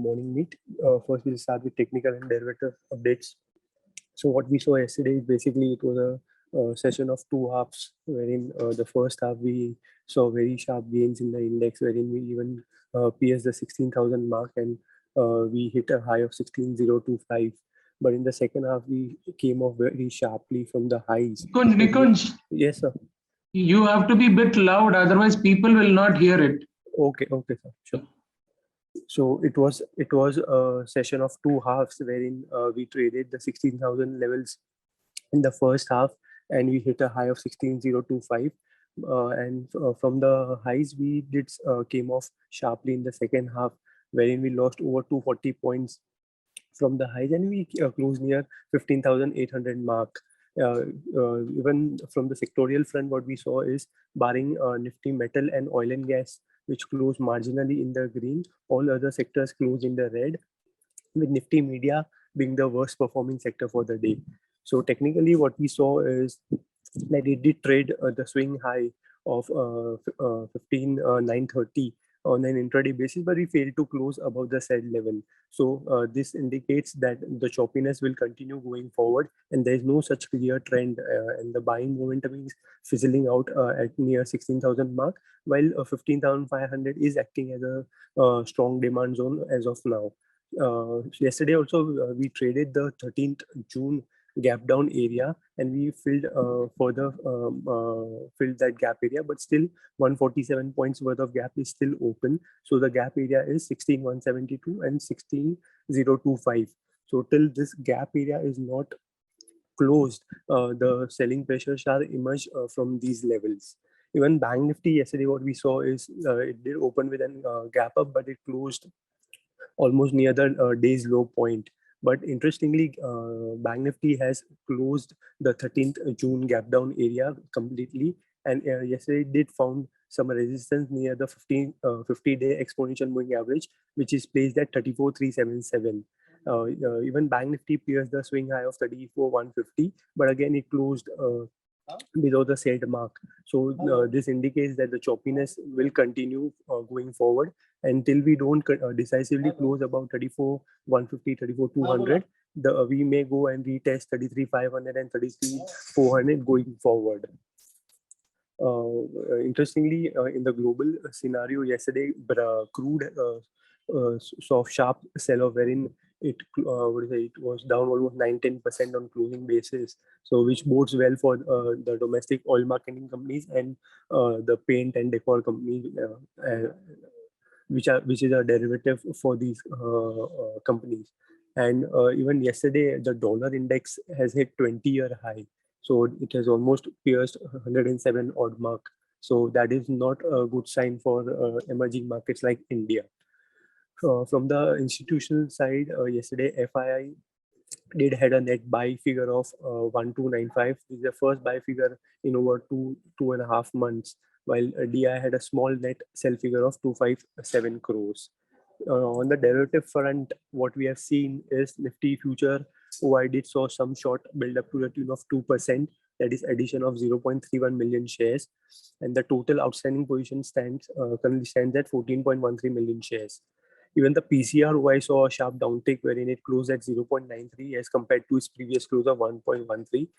morning meet. First, we'll start with technical and derivative updates. So what we saw yesterday is basically it was a session of two halves, wherein the first half we saw very sharp gains in the index, wherein we even pierced the 16,000 mark and we hit a high of 16,025. But in the second half, we came off very sharply from the highs. Nikunj, yes, sir. You have to be a bit loud, otherwise people will not hear it. Okay, sir. Sure. So it was a session of two halves, wherein we traded the 16,000 levels in the first half, and we hit a high of 16,025. And from the highs, we did came off sharply in the second half, wherein we lost over 240 points from the highs, and we closed near 15,800 mark. Even from the sectorial front, what we saw is, barring Nifty Metal and Oil and Gas, which closed marginally in the green, all other sectors closed in the red, with Nifty Media being the worst performing sector for the day. So technically what we saw is that it did trade the swing high of 15,930 on an intraday basis, but we failed to close above the said level. So this indicates that the choppiness will continue going forward, and there is no such clear trend, and the buying momentum is fizzling out at near 16,000 mark, while 15,500 is acting as a strong demand zone as of now. Yesterday also we traded the 13th June gap down area, and we filled filled that gap area, but still 147 points worth of gap is still open. So the gap area is 16,172 and 16,025. So till this gap area is not closed, the selling pressure shall emerge from these levels. Even Bank Nifty yesterday, what we saw is it did open with a gap up, but it closed almost near the day's low point. But interestingly, Bank Nifty has closed the 13th June gap down area completely, and yesterday it did found some resistance near the 50-day exponential moving average, which is placed at 34,377. Even Bank Nifty pierced the swing high of 34,150, but again it closed below the said mark. So this indicates that the choppiness will continue going forward until we don't decisively close about 34,150, 34,200. We may go and retest 33,500 and 33,400 going forward. Interestingly, in the global scenario yesterday, crude saw sharp sell-off, wherein it was down almost 9-10% on closing basis. So which bodes well for the domestic oil marketing companies and the paint and decor companies, which is a derivative for these companies. And even yesterday, the dollar index has hit 20-year high. So it has almost pierced 107 odd mark. So that is not a good sign for emerging markets like India. From the institutional side, yesterday FII did had a net buy figure of 1295. This is the first buy figure in over 2.5 months, while DI had a small net sell figure of 257 crores. On the derivative front, what we have seen is Nifty future OI did saw some short build up to the tune of 2%. That is addition of 0.31 million shares, and the total outstanding position currently stands at 14.13 million shares. Even the PCR OI saw a sharp downtick, wherein it closed at 0.93 as compared to its previous close of 1.13.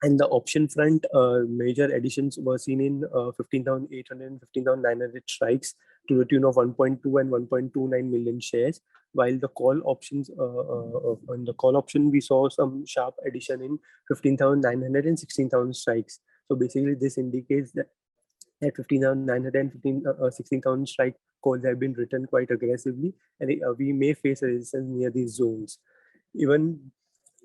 And the option front, major additions were seen in 15,800 and 15,900 strikes to the tune of 1.2 and 1.29 million shares. While the call options, on the call option, we saw some sharp addition in 15,900 and 16,000 strikes. So basically, this indicates that at 15,900 and 16,000 strike calls have been written quite aggressively, and we may face a resistance near these zones. Even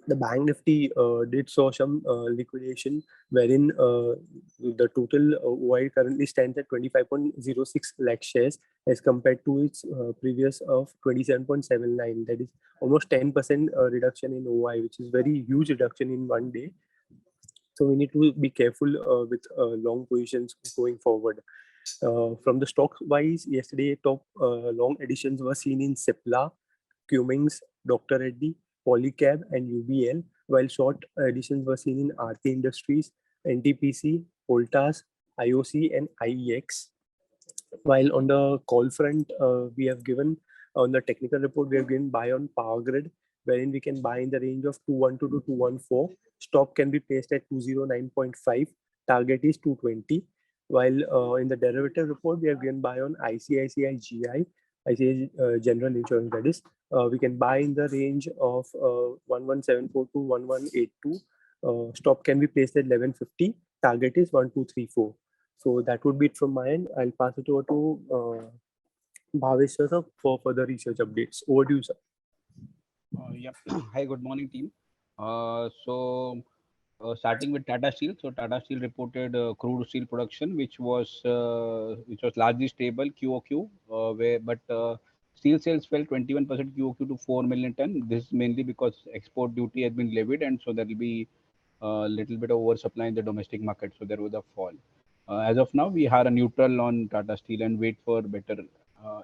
the Bank Nifty did saw some liquidation, wherein the total OI currently stands at 25.06 lakh shares as compared to its previous of 27.79. That is almost 10% reduction in OI, which is very huge reduction in one day. So we need to be careful with long positions going forward. From the stock wise, yesterday top long additions were seen in Cipla, Cummins, Dr. Reddy, Polycab and UBL, while short additions were seen in Aarti Industries, NTPC, Voltas, IOC and IEX. While on the call front, we have given On the technical report, we have given buy on Power Grid, wherein we can buy in the range of 212 to 214. Stop can be placed at 209.5. Target is 220. While in the derivative report, we have given buy on ICICI General Insurance, that is. We can buy in the range of 1174 to 1182. Stop can be placed at 1150. Target is 1234. So that would be it from my end. I'll pass it over to Bhavesh sir for further research updates. Over to you, sir. Yeah. Hi, good morning, team. Starting with Tata Steel. So Tata Steel reported crude steel production, which was largely stable QOQ, but steel sales fell 21% QOQ to 4 million ton. This is mainly because export duty has been levied, and so there will be a little bit of oversupply in the domestic market. So there was a fall. As of now, we are a neutral on Tata Steel and wait for better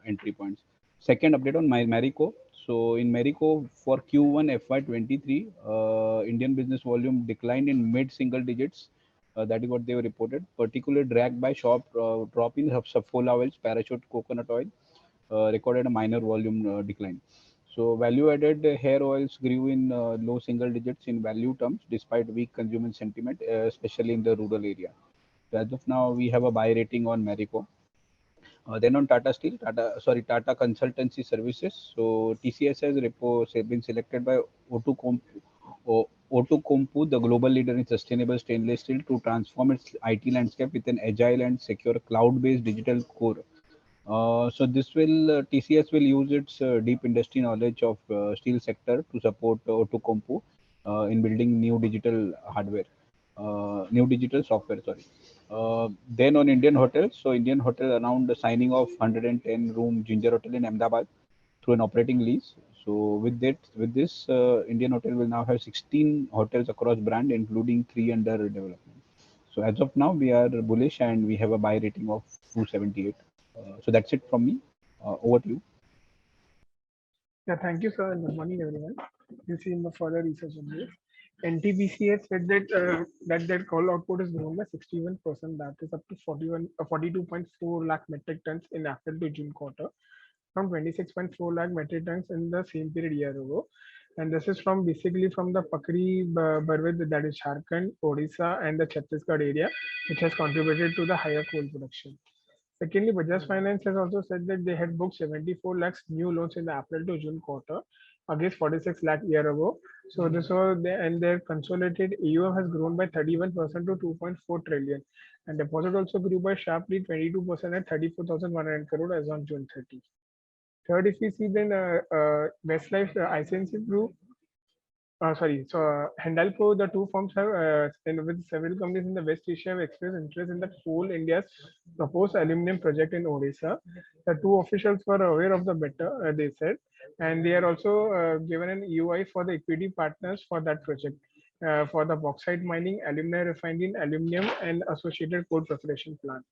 entry points. Second update on Marico. So in Marico for Q1 FY23, Indian business volume declined in mid-single digits. That is what they were reported, particularly dragged by sharp drop in Saffola oils, Parachute coconut oil, recorded a minor volume decline. So value-added hair oils grew in low single digits in value terms, despite weak consumer sentiment, especially in the rural area. So as of now, we have a buy rating on Marico. Then on Tata Steel, Tata Consultancy Services. So TCS has been selected by Outokumpu, the global leader in sustainable stainless steel, to transform its IT landscape with an agile and secure cloud-based digital core. So this will TCS will use its deep industry knowledge of steel sector to support Outokumpu in building new digital software. Sorry. Then on Indian Hotels, so Indian Hotel announced the signing of 110-room Ginger Hotel in Ahmedabad through an operating lease. So with this, Indian Hotel will now have 16 hotels across brand, including 3 under development. So as of now, we are bullish and we have a buy rating of 278. So that's it from me. Over to you. Yeah, thank you, sir. And good morning, everyone. You see in the further research on this, NTPC has said that their coal output is grown by 61%. That is up to 42.4 lakh metric tons in April to June quarter, from 26.4 lakh metric tons in the same period year ago. And this is from basically from the Pakri Barwed, that is Jharkhand, Odisha, and the Chhattisgarh area, which has contributed to the higher coal production. Secondly, Bajaj Finance has also said that they had booked 74 lakhs new loans in the April to June quarter against 46 lakh year ago. So this was their consolidated AUM has grown by 31% to 2.4 trillion, and deposit also grew by sharply 22% at 34,100 crore as on June 30. Third, if we see then Westlife ICNC Group. Hindalco, the two firms have, with several companies in the West Asia, have expressed interest in the Coal India's proposed aluminum project in Odisha. The two officials were aware of the matter, they said, and they are also given an EOI for the equity partners for that project, for the bauxite mining, alumina refining, aluminum, and associated coal preparation plant.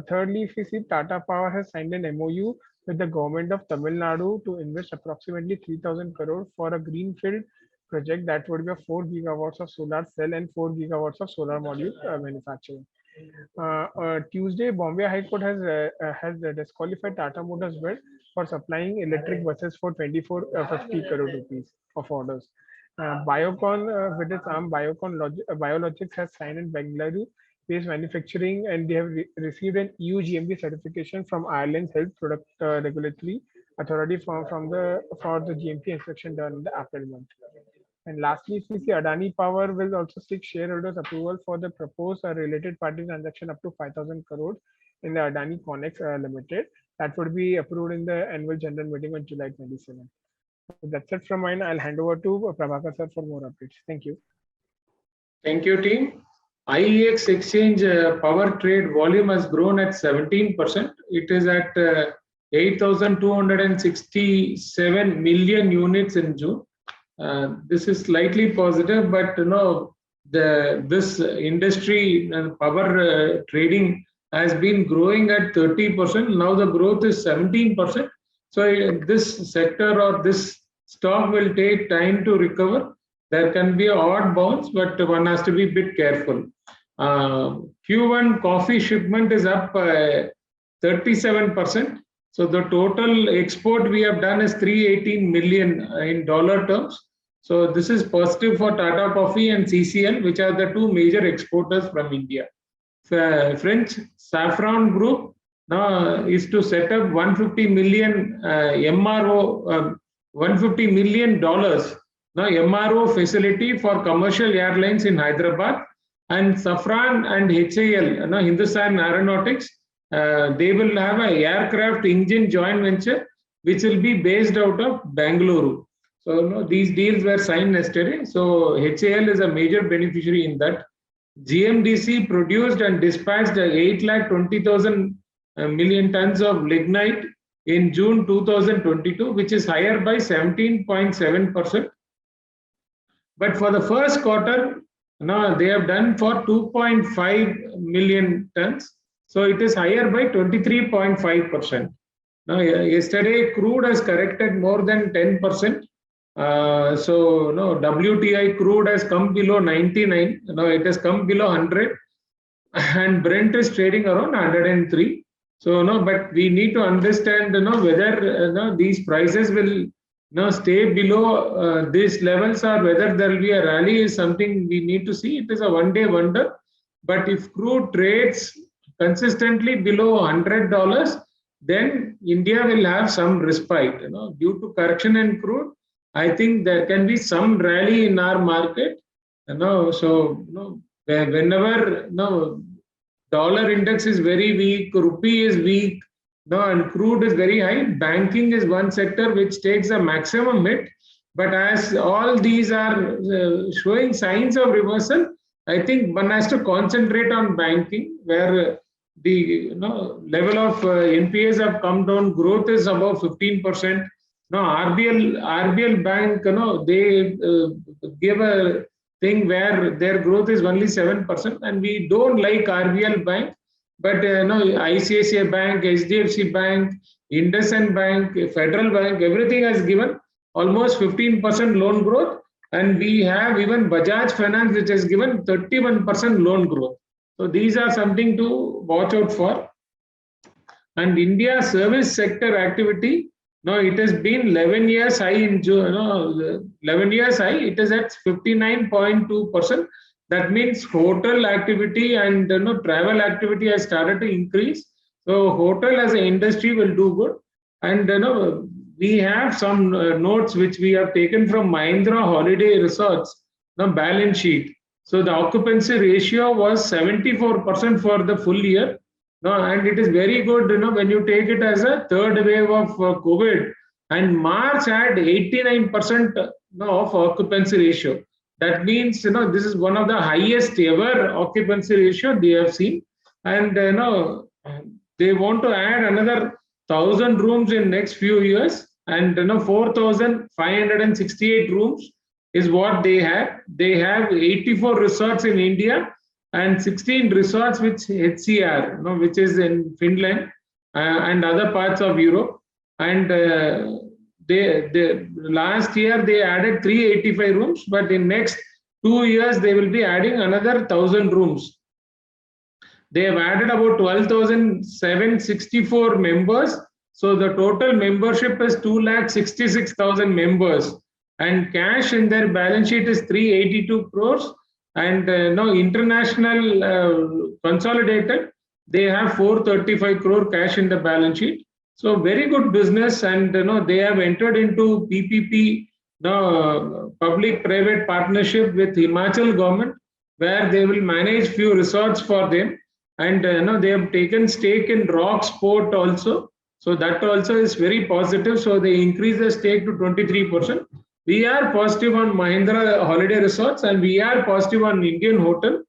Thirdly, if we see Tata Power has signed an MOU with the government of Tamil Nadu to invest approximately 3,000 crore for a greenfield project that would be 4 gigawatts of solar cell and 4 gigawatts of solar module manufacturing. Tuesday, Bombay High Court has disqualified Tata Motors bid for supplying electric buses for 2450 crore rupees of orders. Biocon, with its arm Biologics, has signed in Bengaluru based manufacturing, and they have received an EU GMP certification from Ireland's Health Product Regulatory Authority for the GMP inspection done in the April month. And lastly, if we see Adani Power will also seek shareholders approval for the proposed related party transaction up to 5,000 crore in the Adani Connex Limited. That would be approved in the annual general meeting on July 27. So that's it from mine. I'll hand over to Prabhakar sir for more updates. Thank you. Thank you, team. IEX exchange power trade volume has grown at 17%. It is at 8,267 million units in June. This is slightly positive, but this industry power trading has been growing at 30%. Now the growth is 17%. So this sector or this stock will take time to recover. There can be odd bounce, but one has to be a bit careful. Q1 coffee shipment is up 37%. So the total export we have done is 318 million in dollar terms. So this is positive for Tata Coffee and CCL, which are the two major exporters from India. French Saffron Group now is to set up 150 million MRO, $150 million now MRO facility for commercial airlines in Hyderabad. And Safran and HAL, Hindustan Aeronautics, they will have an aircraft engine joint venture which will be based out of Bangalore. So these deals were signed yesterday. So HAL is a major beneficiary in that. GMDC produced and dispatched 820,000 million tons of lignite in June 2022, which is higher by 17.7%. But for the first quarter, now they have done for 2.5 million tons. So it is higher by 23.5%. Now, yesterday, crude has corrected more than 10%. So WTI crude has come below 99. Now it has come below 100, and Brent is trading around 103. So but we need to understand whether these prices will stay below these levels, or whether there will be a rally is something we need to see. It is a one-day wonder. But if crude trades consistently below $100, then India will have some respite. Due to correction in crude, I think there can be some rally in our market. So whenever dollar index is very weak, rupee is weak, and crude is very high, banking is one sector which takes a maximum hit. But as all these are showing signs of reversal, I think one has to concentrate on banking, where the level of NPAs have come down. Growth is above 15%. Now RBL Bank, they give a thing where their growth is only 7%, and we don't like RBL Bank. But ICICI Bank, HDFC Bank, IndusInd Bank, Federal Bank, everything has given almost 15% loan growth, and we have even Bajaj Finance, which has given 31% loan growth. So these are something to watch out for. And India service sector activity, it has been 11 years high in June. 11 years high. It is at 59.2%. That means hotel activity and travel activity has started to increase. So hotel as an industry will do good. And we have some notes which we have taken from Mahindra Holiday Resorts, balance sheet. So the occupancy ratio was 74% for the full year. And it is very good, when you take it as a third wave of COVID. And March had 89% of occupancy ratio. That means, this is one of the highest ever occupancy ratio they have seen. And, they want to add another 1,000 rooms in next few years. And, 4,568 rooms is what they have. They have 84 resorts in India and 16 resorts with HCR, which is in Finland and other parts of Europe. And they last year they added 385 rooms, but in next 2 years they will be adding another 1,000 rooms. They have added about 12,764 members. So the total membership is 2,66,000 members, and cash in their balance sheet is 382 crores. And international consolidated, they have 435 crore cash in the balance sheet. So very good business, and they have entered into PPP, public-private partnership with Himachal government, where they will manage few resorts for them. And they have taken stake in Rock Sport also. So that also is very positive. So they increase the stake to 23%. We are positive on Mahindra Holiday Resorts, and we are positive on Indian Hotel.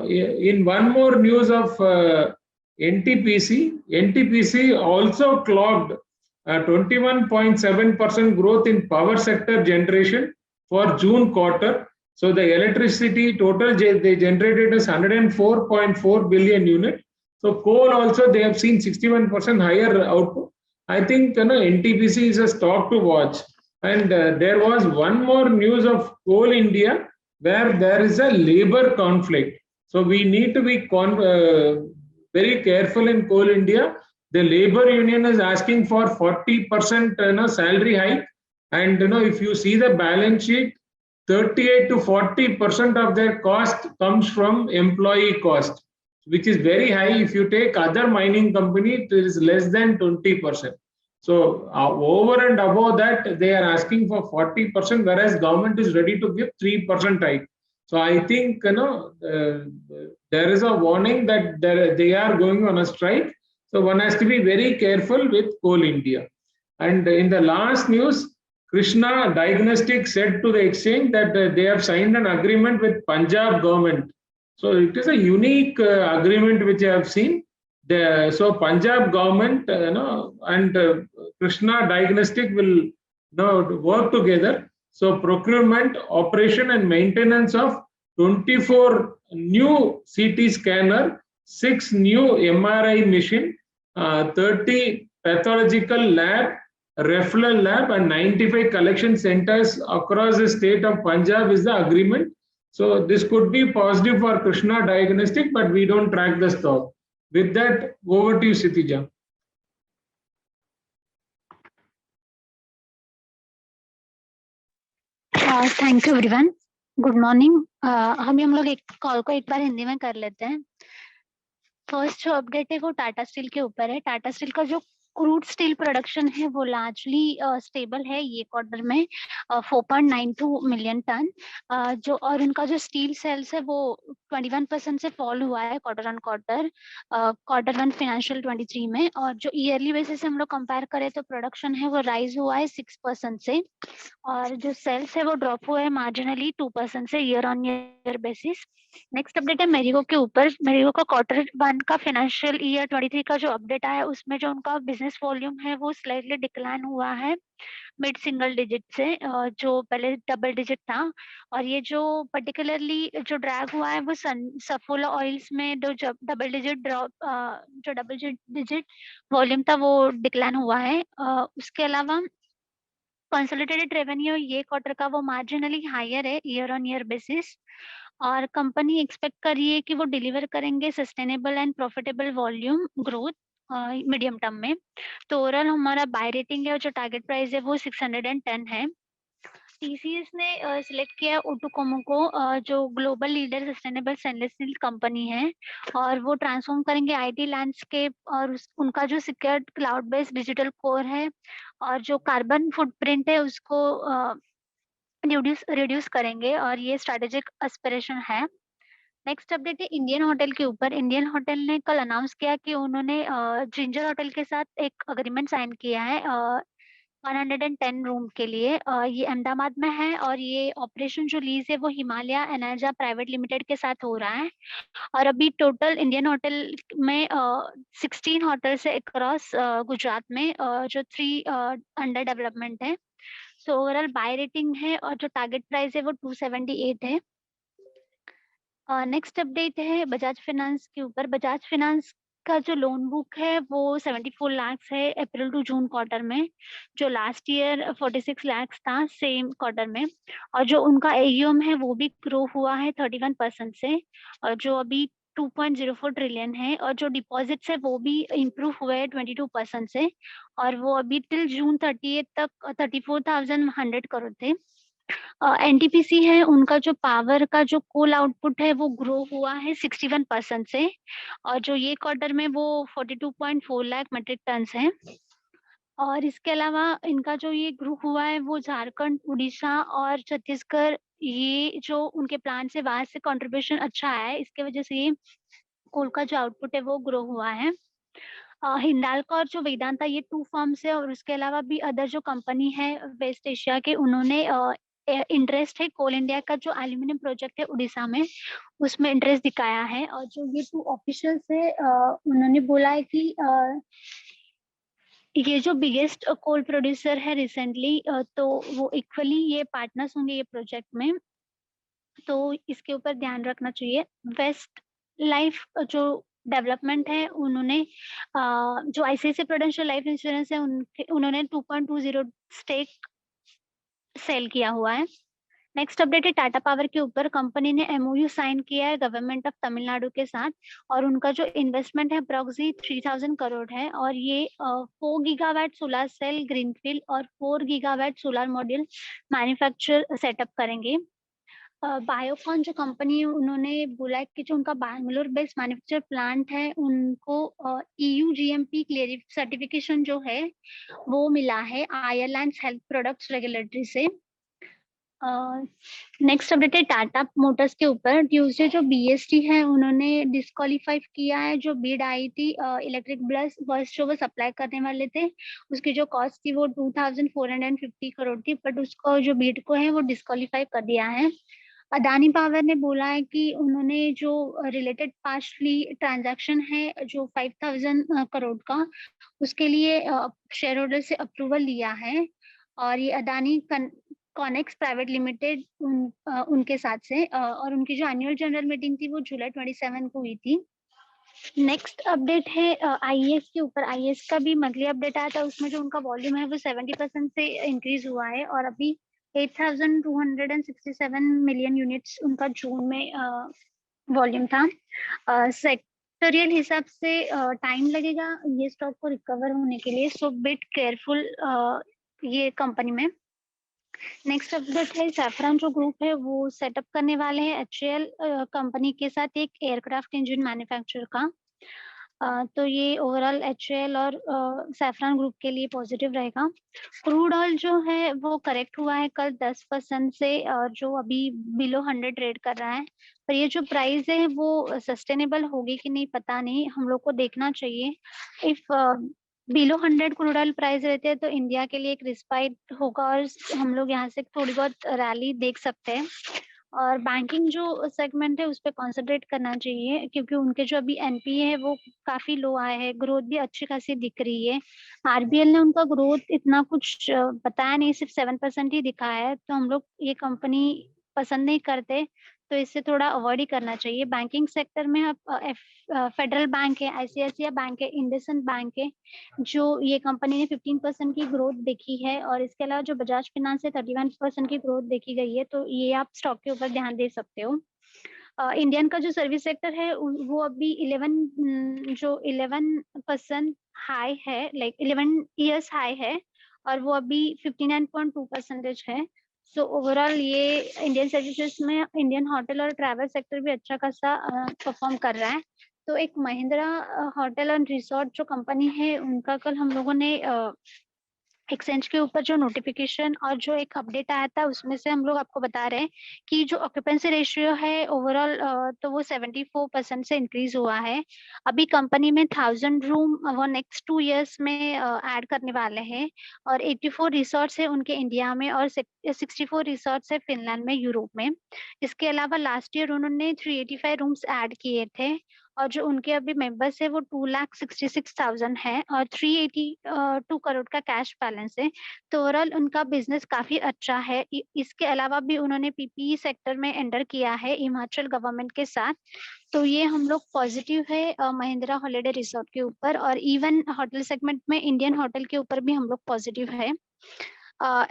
In one more news of NTPC also clocked 21.7% growth in power sector generation for June quarter. So the electricity total they generated is 104.4 billion unit. So coal also they have seen 61% higher output. I think NTPC is a stock to watch. And there was one more news of Coal India, where there is a labor conflict. So we need to be very careful in Coal India, the labor union is asking for 40% salary hike, and if you see the balance sheet, 38 to 40% of their cost comes from employee cost, which is very high. If you take other mining company, it is less than 20%. So over and above that, they are asking for 40%, whereas government is ready to give 3% hike. So I think there is a warning that they are going on a strike. So one has to be very careful with Coal India. And in the last news, Krishna Diagnostics said to the exchange that they have signed an agreement with Punjab government. So it is a unique agreement which I have seen. So Punjab government, and Krishna Diagnostic will work together. So procurement, operation, and maintenance of 24 new CT scanner, 6 new MRI machine, 30 pathological lab, referral lab, and 95 collection centers across the state of Punjab is the agreement. So this could be positive for Krishna Diagnostic, but we don't track the stock. With that, over to you, Kshitija. Thank you everyone, good morning. हम लोग एक call को एक बार हिंदी में कर लेते हैं। First जो अपडेट है वो टाटा स्टील के ऊपर है। टाटा स्टील का जो क्रूड स्टील प्रोडक्शन है वो लार्जली स्टेबल है ये क्वार्टर में, 4.92 मिलियन टन, जो और उनका जो स्टील सेल्स है वो 21% से फॉल हुआ है quarter on quarter, Q1 financial 23 में। और जो ईयरली बेसिस से हम लोग कंपेयर करें तो प्रोडक्शन है वो राइज हुआ है 6% से, और जो सेल्स है वो ड्रॉप हुआ है मार्जिनली 2% से year on year basis. Next update है मेरिको के ऊपर। मेरिको का Q1 का फाइनेंशियल ईयर 23 का जो अपडेट आया उसमें जो उनका बिजनेस वॉल्यूम है वो स्लाइटली डिक्लाइन हुआ है मिड सिंगल डिजिट से, जो पहले डबल डिजिट था। और ये जो पर्टिकुलरली जो ड्रैग हुआ है वो सफोला ऑयल्स में जो डबल डिजिट वॉल्यूम था वो डिक्लाइन हुआ है। उसके अलावा कंसोलिडेटेड रेवेन्यू ये क्वार्टर का वो मार्जिनली हायर है ईयर ऑन ईयर बेसिस, और कंपनी एक्सपेक्ट कर रही है कि वो डिलीवर करेंगे sustainable and profitable volume growth medium term में। तो ओवरऑल हमारा बाय रेटिंग है और जो टारगेट प्राइस है वो 610 है। टीसीएस ने सिलेक्ट किया ओटोकोमो को, जो global leader sustainable stainless steel company है, और वो ट्रांसफॉर्म करेंगे आईटी लैंडस्केप, और उनका जो secure cloud based digital core है और जो कार्बन फुटप्रिंट है उसको रिड्यूस करेंगे, और ये स्ट्रेटेजिक एस्पिरेशन है। नेक्स्ट अपडेट है इंडियन होटल के ऊपर। इंडियन होटल ने कल अनाउंस किया कि उन्होंने जिंजर होटल के साथ एक अग्रीमेंट साइन किया है 110 रूम के लिए। ये अहमदाबाद में है, और ये ऑपरेशन जो लीज है वो हिमालय एनर्जा प्राइवेट लिमिटेड के साथ हो रहा है। और अभी टोटल इंडियन होटल में 16 होटल्स है अक्रॉस गुजरात में, जो 3 अंडर डेवलपमेंट है। सो ओवरऑल बाय रेटिंग है और जो टारगेट प्राइस है वो 278 है। नेक्स्ट अपडेट है बजाज फाइनेंस के ऊपर। बजाज फाइनेंस का जो लोन बुक है वो 74 लाख है अप्रैल टू जून क्वार्टर में, जो लास्ट ईयर 46 लाख था सेम क्वार्टर में। और जो उनका AUM है वो भी ग्रो हुआ है 31% से, और जो अभी 2.04 ट्रिलियन है, और जो डिपॉजिट्स है वो भी इम्प्रूव हुए हैं 22% से, और वो अभी टिल जून 30 तक 34,100 करोड़ थे। NTPC है, उनका जो पावर का जो कोल आउटपुट है वो ग्रो हुआ है 61% से, और जो ये क्वार्टर में वो 42.4 लाख मेट्रिक टन है। और इसके अलावा इनका जो ये ग्रो हुआ है वो झारखंड, उड़ीसा और छत्तीसगढ़, ये जो उनके प्लांट से वहां से कंट्रीब्यूशन अच्छा आया है, इसके वजह से ये कोल का जो आउटपुट है वो ग्रो हुआ है। हिंडाल्को और जो वेदांता ये 2 फर्म्स है, और उसके अलावा भी अदर जो कंपनी है वेस्ट एशिया के, उन्होंने इंटरेस्ट है कोल इंडिया का जो एल्यूमिनियम प्रोजेक्ट है उड़ीसा में उसमें इंटरेस्ट दिखाया है। और जो ये 2 ऑफिशियल्स है उन्होंने बोला है कि ये जो बिगेस्ट कोल प्रोड्यूसर है रिसेंटली, तो वो इक्वली ये पार्टनर्स होंगे ये प्रोजेक्ट में, तो इसके ऊपर ध्यान रखना चाहिए। वेस्ट लाइफ जो डेवलपमेंट है, उन्होंने जो ICICI प्रूडेंशियल लाइफ इंश्योरेंस है उन्होंने 2.20 स्टेक सेल किया हुआ है। नेक्स्ट अपडेट है टाटा पावर के ऊपर। कंपनी ने MOU साइन किया है गवर्नमेंट ऑफ तमिलनाडु के साथ और उनका जो इन्वेस्टमेंट है अप्रॉक्सी 3000 करोड़ है और ये 4 गीगावाट सोलर सेल ग्रीनफील्ड और 4 gigawatt solar module manufacture setup करेंगे। बायोकॉन जो कंपनी है उन्होंने बोला है कि जो उनका बैंगलोर बेस्ड मैन्युफैक्चर प्लांट है उनको EU GMP क्लियर सर्टिफिकेशन जो है वो मिला है आयरलैंड हेल्थ प्रोडक्ट्स रेगुलेटरी से। नेक्स्ट अपडेट है टाटा मोटर्स के ऊपर। ट्यूसडे जो BST है उन्होंने डिस्क्वालीफाई किया है जो बीड IIT इलेक्ट्रिक बस जो वो सप्लाई करने वाले थे उसकी जो कॉस्ट थी वो 2450 करोड़ थी, बट उसको जो बीड को है वो डिस्क्वालीफाई कर दिया है। अदानी पावर ने बोला है कि उन्होंने जो रिलेटेड पार्शली ट्रांजैक्शन है जो 5000 करोड़ का उसके लिए शेयर होल्डर से अप्रूवल लिया है और ये अदानी कॉनेक्स प्राइवेट लिमिटेड उनके साथ से और उनकी जो एनुअल जनरल मीटिंग थी वो जुलाई 27 को हुई थी। नेक्स्ट अपडेट है IES के ऊपर। IES का भी मंथली अपडेट आया था, उसमें जो उनका वॉल्यूम है वो 70% से इंक्रीज हुआ है और अभी 8267 मिलियन यूनिट्स उनका जून में वॉल्यूम था। सेक्टोरियल हिसाब से टाइम लगेगा ये स्टॉक को रिकवर होने के लिए, सो बिट केयरफुल ये कंपनी में। नेक्स्ट अपडेट है सैफरन जो ग्रुप है वो सेटअप करने वाले हैं HAL कंपनी के साथ एक एयरक्राफ्ट इंजन मैन्युफैक्चर का। तो ये ओवरऑल HAL और सैफरन ग्रुप के लिए पॉजिटिव रहेगा। क्रूड ऑयल जो है वो करेक्ट हुआ है कल 10% से जो अभी बिलो 100 ट्रेड कर रहा है, पर ये जो प्राइस है वो सस्टेनेबल होगी कि नहीं पता नहीं, हम लोग को देखना चाहिए। If below 100 crude oil price रहते हैं तो इंडिया के लिए एक रिस्पाइट होगा और हम लोग यहाँ से थोड़ी बहुत रैली देख सकते हैं। और बैंकिंग जो सेगमेंट है उस पर कॉन्सेंट्रेट करना चाहिए क्योंकि उनके जो अभी NPA है वो काफी लो आए हैं, ग्रोथ भी अच्छी खासी दिख रही है। RBL ने उनका ग्रोथ इतना कुछ बताया नहीं, सिर्फ 7% ही दिखाया है, तो हम लोग ये कंपनी पसंद नहीं करते, तो इससे थोड़ा अवॉइड ही करना चाहिए। बैंकिंग सेक्टर में अब फेडरल बैंक है, ICICI बैंक है, इंडसइंड बैंक है, जो ये कंपनी ने 15% की ग्रोथ देखी है और इसके अलावा जो बजाज फाइनेंस है 31% की ग्रोथ देखी गई है, तो ये आप स्टॉक के ऊपर ध्यान दे सकते हो। इंडियन का जो सर्विस सेक्टर है वो अभी 11% हाई है, लाइक 11 ईयर्स हाई है और वो अभी 59.2% है। सो ओवरऑल ये इंडियन सर्विसेज में इंडियन होटल और ट्रैवल सेक्टर भी अच्छा खासा परफॉर्म कर रहा है। तो एक महिंद्रा होटल एंड रिसोर्ट जो कंपनी है उनका कल हम लोगों ने एक्सचेंज के ऊपर जो नोटिफिकेशन और जो एक अपडेट आया था उसमें से हम लोग आपको बता रहे हैं कि जो ऑक्यूपेंसी रेशियो है ओवरऑल तो वो 74% से इंक्रीज हुआ है। अभी कंपनी में 1000 रूम वो नेक्स्ट 2 इयर्स में ऐड करने वाले हैं और 84 रिसोर्ट्स है उनके इंडिया में और 64 रिसोर्ट्स है फिनलैंड में, यूरोप में। इसके अलावा लास्ट ईयर उन्होंने 385 रूम्स ऐड किए थे और जो उनके अभी मेंबर्स है वो 2,66,000 है और 382 करोड़ का कैश बैलेंस है। तो ओवरऑल उनका बिजनेस काफी अच्छा है। इसके अलावा भी उन्होंने PPE सेक्टर में एंटर किया है हिमाचल गवर्नमेंट के साथ, तो ये हम लोग पॉजिटिव है महिंद्रा हॉलिडे रिसोर्ट के ऊपर और इवन होटल सेगमेंट में इंडियन होटल के ऊपर भी हम लोग पॉजिटिव है।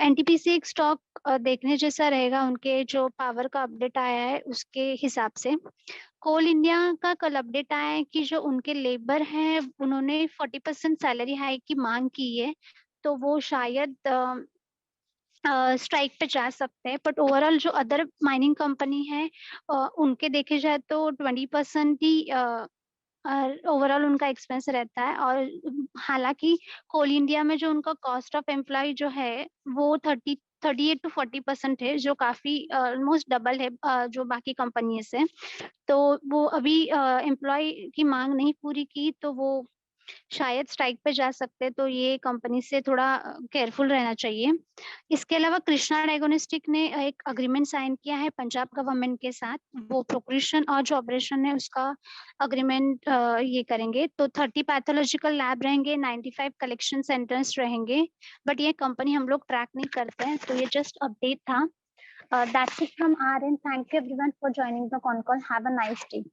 NTPC एक स्टॉक देखने जैसा रहेगा, उनके जो पावर का अपडेट आया है उसके हिसाब से। कोल इंडिया का कल अपडेट आया है कि जो उनके लेबर हैं उन्होंने 40% सैलरी हाइक की मांग की है, तो वो शायद स्ट्राइक पे जा सकते हैं, बट ओवरऑल जो अदर माइनिंग कंपनी है उनके देखे जाए तो 20% ही ओवरऑल उनका एक्सपेंस रहता है। और हालांकि कोल इंडिया में जो उनका कॉस्ट ऑफ एम्प्लॉय जो है वो 38 to 40% है, जो काफी ऑलमोस्ट डबल है जो बाकी कंपनी से। तो वो अभी एम्प्लॉय की मांग नहीं पूरी की तो वो शायद स्ट्राइक पे जा सकते हैं, तो ये कंपनी से थोड़ा केयरफुल रहना चाहिए। इसके अलावा कृष्णा डायग्नोस्टिक ने एक अग्रीमेंट साइन किया है पंजाब गवर्नमेंट के साथ, वो प्रोक्यूशन और जो ऑपरेशन है उसका अग्रीमेंट ये करेंगे। तो 30 पैथोलॉजिकल लैब रहेंगे, 95 कलेक्शन सेंटर्स रहेंगे, बट ये कंपनी हम लोग ट्रैक नहीं करते हैं, तो ये जस्ट अपडेट था। That's it from our end. Thank you everyone for joining the con call. Have a nice day.